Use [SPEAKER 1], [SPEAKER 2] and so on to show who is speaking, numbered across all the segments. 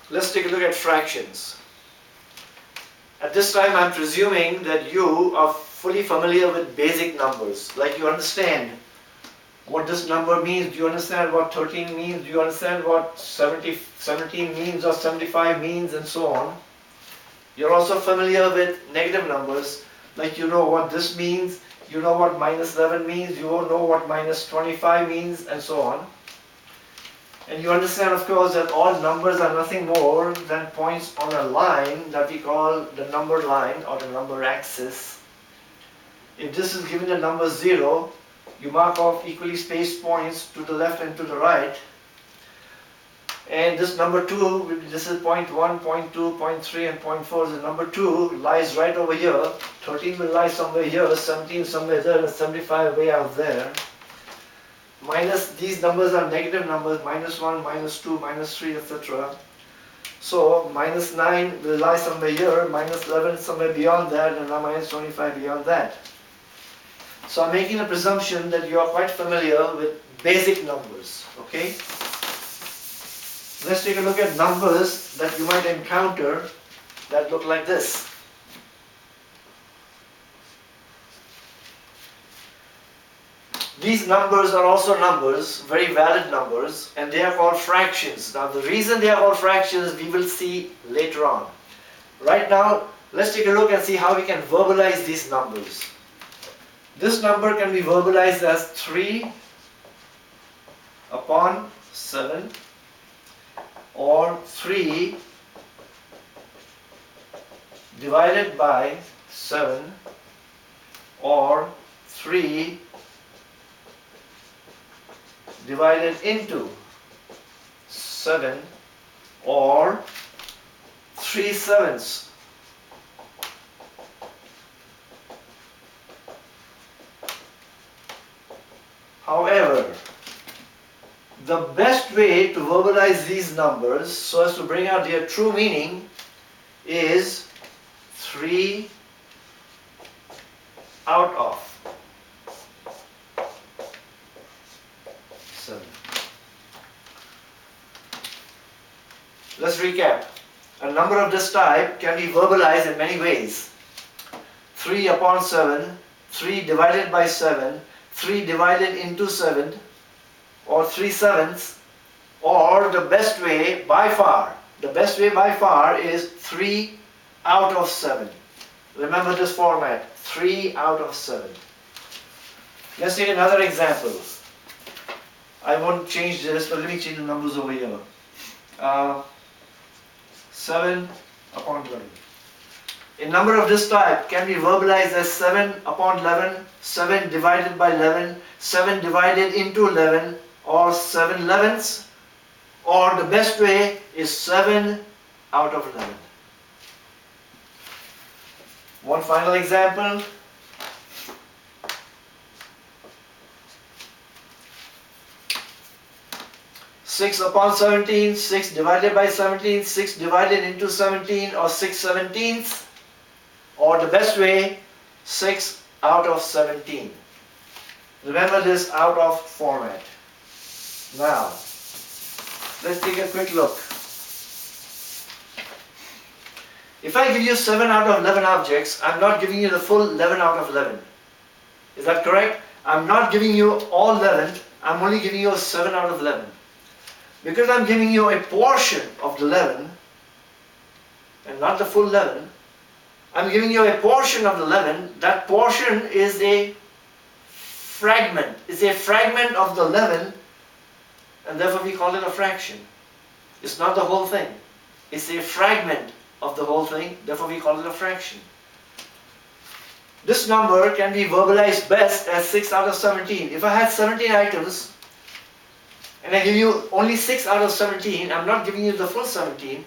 [SPEAKER 1] Let's take a look at fractions. At this time, I'm presuming that you are fully familiar with basic numbers. Like you understand what this number means. Do you understand what 13 means? Do you understand what 17 means or 75 means and so on? You're also familiar with negative numbers. Like you know what this means, you know what minus 11 means, you know what minus 25 means and so on. And you understand, of course, that all numbers are nothing more than points on a line that we call the number line or the number axis. If this is given the number 0, you mark off equally spaced points to the left and to the right. And this number 2, this is point 1, point 2, point 3 and point 4. The number 2 lies right over here. 13 will lie somewhere here, 17 somewhere there, and 75 way out there. Minus, these numbers are negative numbers, minus 1, minus 2, minus 3, etc. So minus 9 will lie somewhere here, minus 11 somewhere beyond that, and now minus 25 beyond that. So I'm making a presumption that you are quite familiar with basic numbers, okay? Let's take a look at numbers that you might encounter that look like this. These numbers are also numbers, very valid numbers, and they are called fractions. Now the reason they are called fractions we will see later on. Right now, let's take a look and see how we can verbalize these numbers. This number can be verbalized as 3 upon 7 or 3 divided by 7 or 3 divided into 7 or 3/7. However, the best way to verbalize these numbers so as to bring out their true meaning is 3 out of 7. Let's recap. A number of this type can be verbalized in many ways. 3 upon 7, 3 divided by 7, 3 divided into 7, or 3/7, or the best way by far is 3 out of 7. Remember this format, 3 out of 7. Let's take another example. I won't change this, but let me change the numbers over here. 7 upon 11. A number of this type can be verbalized as 7 upon 11, 7 divided by 11, 7 divided into 11, or 7/11, or the best way is 7 out of 11. One final example. 6 upon 17, 6 divided by 17, 6 divided into 17, or 6/17, or the best way, 6 out of 17. Remember this out of format. Now, let's take a quick look. If I give you 7 out of 11 objects, I'm not giving you the full 11 out of 11. Is that correct? I'm not giving you all 11, I'm only giving you 7 out of 11. Because I'm giving you a portion of the 11, and not the full 11, I'm giving you a portion of the 11, that portion is a fragment. It's a fragment of the 11, and therefore we call it a fraction. It's not the whole thing. It's a fragment of the whole thing, therefore we call it a fraction. This number can be verbalized best as 6 out of 17. If I had 17 items, and I give you only 6 out of 17, I'm not giving you the full 17,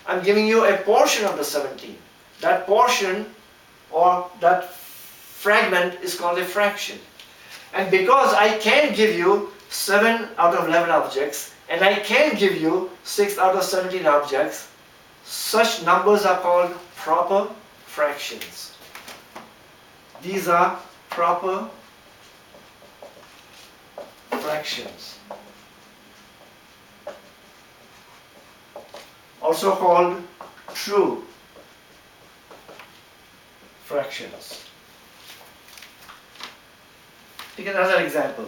[SPEAKER 1] I'm giving you a portion of the 17. That portion or that fragment is called a fraction. And because I can give you 7 out of 11 objects, and I can give you 6 out of 17 objects, such numbers are called proper fractions. These are proper fractions. also called true fractions. Take another example.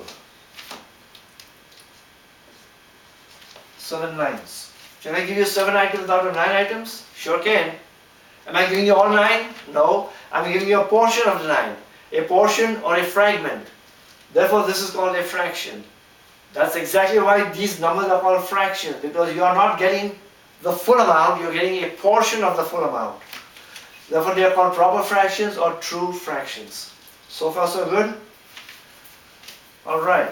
[SPEAKER 1] 7 nines. Can I give you 7 items out of 9 items? Sure can. Am I giving you all 9? No. I'm giving you a portion of the 9. A portion or a fragment. Therefore, this is called a fraction. That's exactly why these numbers are called fractions, because you are not getting the full amount, you're getting a portion of the full amount. Therefore, they are called proper fractions or true fractions. So far, so good? Alright.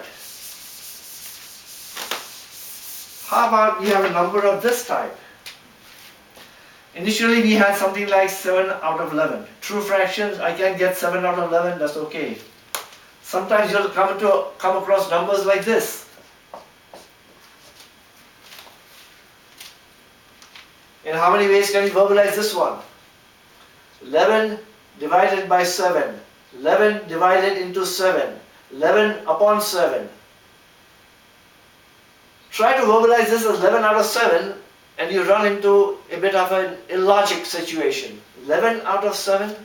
[SPEAKER 1] How about you have a number of this type? Initially, we had something like 7 out of 11. True fractions, I can get 7 out of 11, that's okay. Sometimes you'll come across numbers like this. In how many ways can you verbalize this one? 11 divided by 7. 11 divided into 7. 11 upon 7. Try to verbalize this as 11 out of 7 and you run into a bit of an illogic situation. 11 out of 7?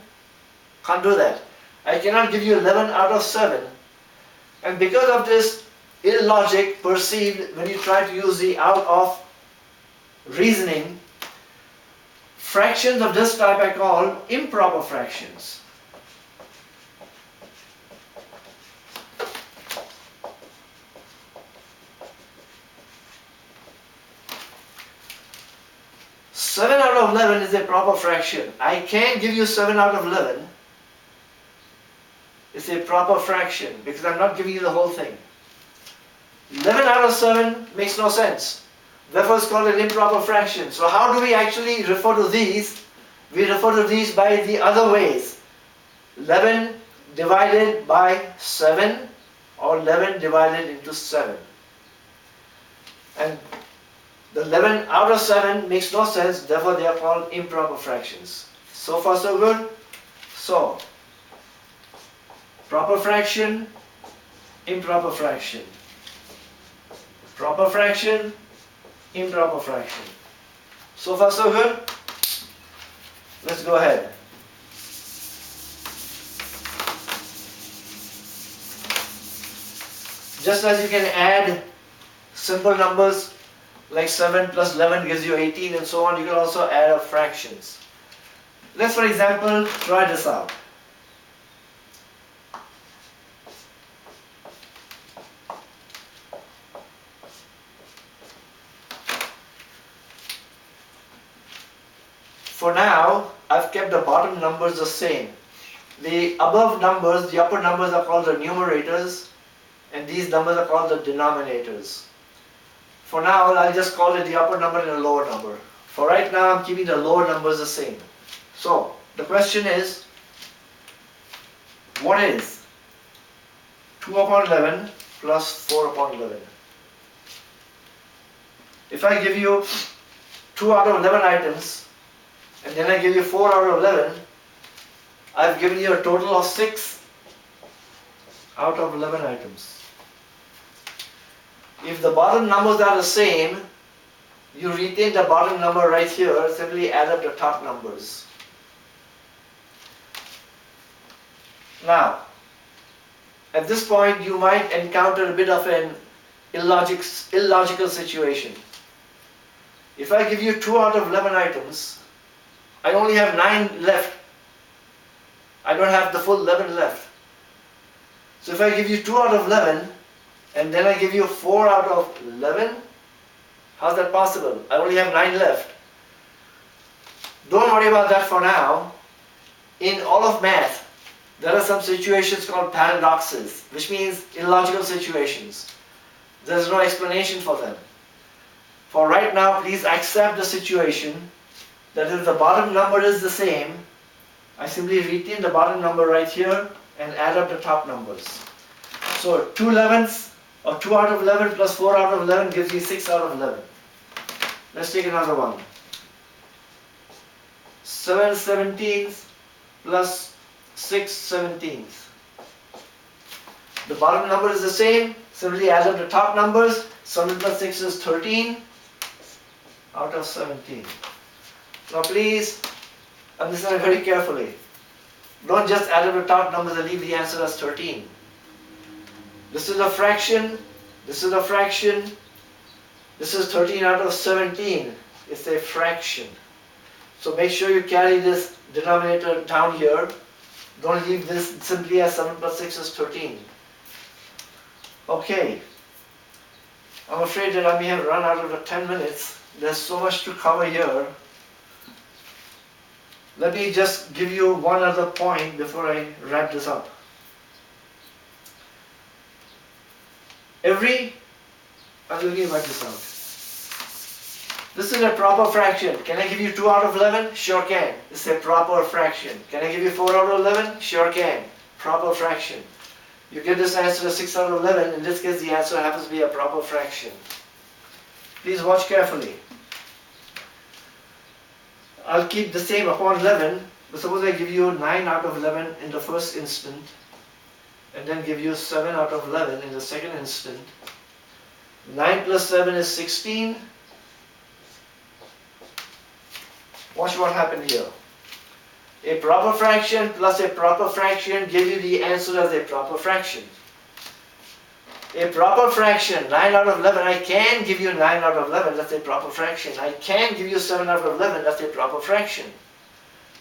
[SPEAKER 1] Can't do that. I cannot give you 11 out of 7. And because of this illogic perceived when you try to use the out of reasoning, fractions of this type I call improper fractions. Seven out of 11 is a proper fraction. I can give you 7 out of 11. It's a proper fraction because I'm not giving you the whole thing. 11 out of 7 makes no sense. Therefore, it's called an improper fraction. So how do we actually refer to these? We refer to these by the other ways. 11 divided by 7 or 11 divided into 7. And the 11 out of 7 makes no sense, therefore they are called improper fractions. So far so good? So, proper fraction, improper fraction. Proper fraction, improper fraction. So far so good? Let's go ahead. Just as you can add simple numbers like 7 plus 11 gives you 18 and so on, you can also add up fractions. Let's, for example, try this out. For now, I've kept the bottom numbers the same. The above numbers, the upper numbers are called the numerators, and these numbers are called the denominators. For now, I'll just call it the upper number and the lower number. For right now, I'm keeping the lower numbers the same. So, the question is, what is 2 upon 11 plus 4 upon 11? If I give you 2 out of 11 items, and then I give you 4 out of 11, I've given you a total of 6 out of 11 items. If the bottom numbers are the same, you retain the bottom number right here, simply add up the top numbers. Now, at this point you might encounter a bit of an illogical situation. If I give you 2 out of 11 items, I only have 9 left. I don't have the full 11 left. So if I give you 2 out of 11, and then I give you 4 out of 11, how's that possible? I only have 9 left. Don't worry about that for now. In all of math, there are some situations called paradoxes, which means illogical situations. There's no explanation for them. For right now, please accept the situation that if the bottom number is the same, I simply retain the bottom number right here and add up the top numbers. So 2 11ths or 2 out of 11 plus 4 out of 11 gives me 6 out of 11. Let's take another one. 7 17ths plus 6 17ths. The bottom number is the same, simply add up the top numbers. 7 plus 6 is 13. out of 17. Now please understand very carefully. Don't just add up the top numbers and leave the answer as 13. This is a fraction, this is a fraction, this is 13 out of 17. It's a fraction. So make sure you carry this denominator down here. Don't leave this simply as 7 plus 6 is 13. Okay. I'm afraid that I may have run out of the 10 minutes. There's so much to cover here. Let me just give you one other point before I wrap this up. Let me write this out. This is a proper fraction. Can I give you 2 out of 11? Sure can. This is a proper fraction. Can I give you 4 out of 11? Sure can. Proper fraction. You get this answer as 6 out of 11. In this case, the answer happens to be a proper fraction. Please watch carefully. I'll keep the same upon 11, but suppose I give you 9 out of 11 in the first instant, and then give you 7 out of 11 in the second instant. 9 plus 7 is 16. Watch what happened here. A proper fraction plus a proper fraction gives you the answer as a proper fraction. A proper fraction, 9 out of 11, I can give you 9 out of 11, that's a proper fraction. I can give you 7 out of 11, that's a proper fraction.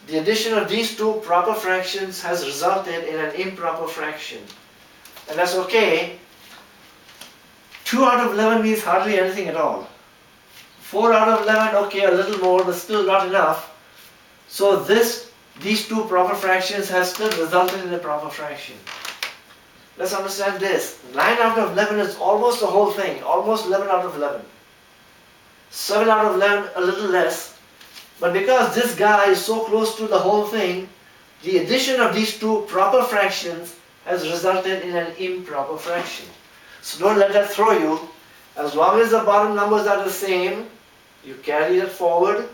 [SPEAKER 1] The addition of these two proper fractions has resulted in an improper fraction. And that's okay. 2 out of 11 means hardly anything at all. 4 out of 11, okay, a little more, but still not enough. So these two proper fractions have still resulted in a proper fraction. Let's understand this. 9 out of 11 is almost the whole thing, almost 11 out of 11. 7 out of 11, a little less. But because this guy is so close to the whole thing, the addition of these two proper fractions has resulted in an improper fraction. So don't let that throw you. As long as the bottom numbers are the same, you carry it forward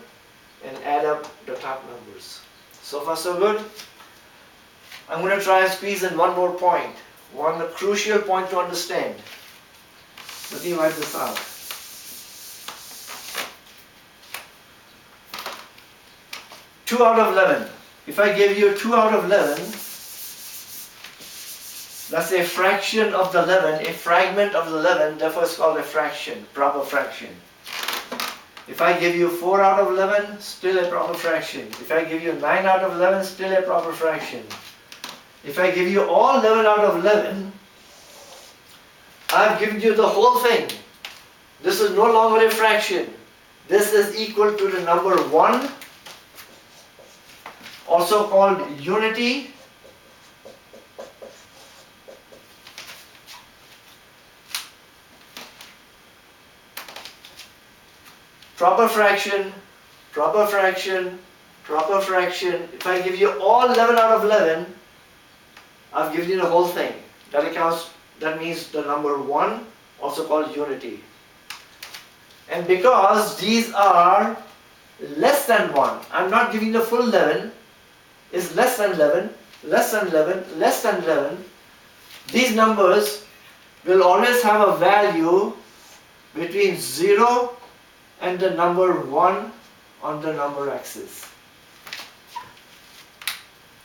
[SPEAKER 1] and add up the top numbers. So far so good. I'm going to try and squeeze in one more point. One crucial point to understand. Let me write this out. Two out of 11. If I give you 2 out of 11, that's a fraction of the 11, a fragment of the 11, therefore it's called a fraction, proper fraction. If I give you 4 out of 11, still a proper fraction. If I give you 9 out of 11, still a proper fraction. If I give you all 11 out of 11, I've given you the whole thing. This is no longer a fraction. This is equal to the number 1, also called unity. Proper fraction, proper fraction, proper fraction. If I give you all 11 out of 11, I've given you the whole thing. That means the number 1, also called unity. And because these are less than 1, I'm not giving the full 11, is less than 11, less than 11, less than 11. These numbers will always have a value between 0 and the number 1 on the number axis.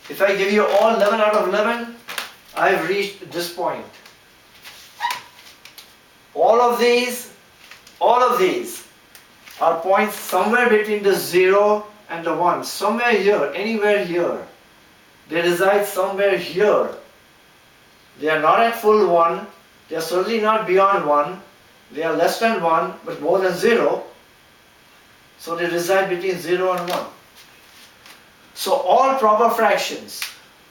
[SPEAKER 1] If I give you all 11 out of 11, I've reached this point. All of these are points somewhere between the 0 and the 1. Somewhere here, anywhere here. They reside somewhere here. They are not at full 1. They are certainly not beyond 1. They are less than 1, but more than 0. So they reside between 0 and 1. So all proper fractions,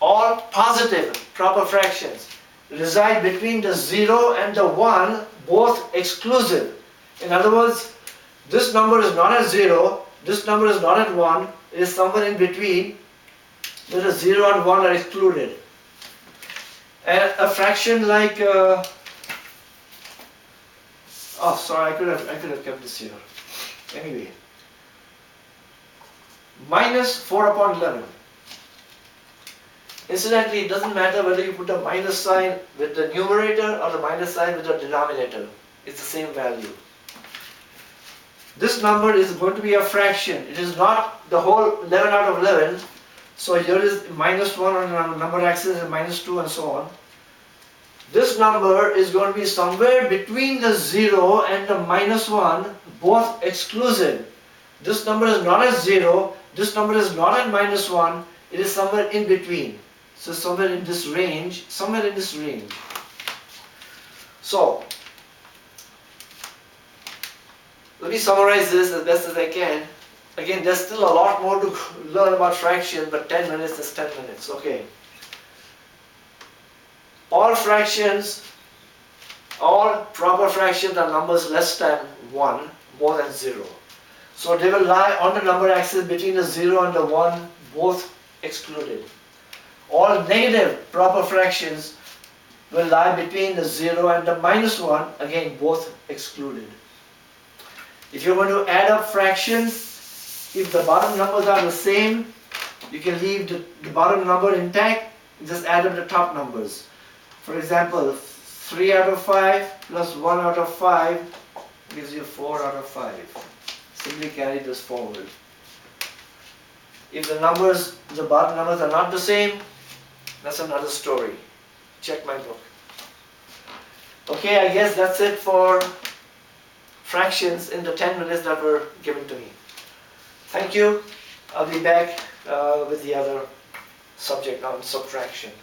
[SPEAKER 1] all positive proper fractions reside between the 0 and the 1, both exclusive. In other words, this number is not at 0, this number is not at 1, it is somewhere in between. There is 0 and 1 are excluded. And a fraction like, oh sorry, I could have kept this here. Anyway. Minus 4 upon 11. Incidentally, it doesn't matter whether you put a minus sign with the numerator or the minus sign with the denominator. It's the same value. This number is going to be a fraction. It is not the whole 11 out of 11. So here is minus 1 on the number axis and minus 2 and so on. This number is going to be somewhere between the 0 and the minus 1, both exclusive. This number is not at 0, this number is not at minus 1, it is somewhere in between. So somewhere in this range, So, let me summarize this as best as I can. Again, there's still a lot more to learn about fraction, but 10 minutes is 10 minutes. Okay. All fractions, all proper fractions are numbers less than 1, more than 0. So they will lie on the number axis between the 0 and the 1, both excluded. All negative proper fractions will lie between the 0 and the minus 1, again both excluded. If you're going to add up fractions, if the bottom numbers are the same, you can leave the bottom number intact, just add up the top numbers. For example, 3 out of 5 plus 1 out of 5 gives you 4 out of 5. Simply carry this forward. If the bottom numbers are not the same, that's another story. Check my book. Okay, I guess that's it for fractions in the 10 minutes that were given to me. Thank you. I'll be back with the other subject on subtraction.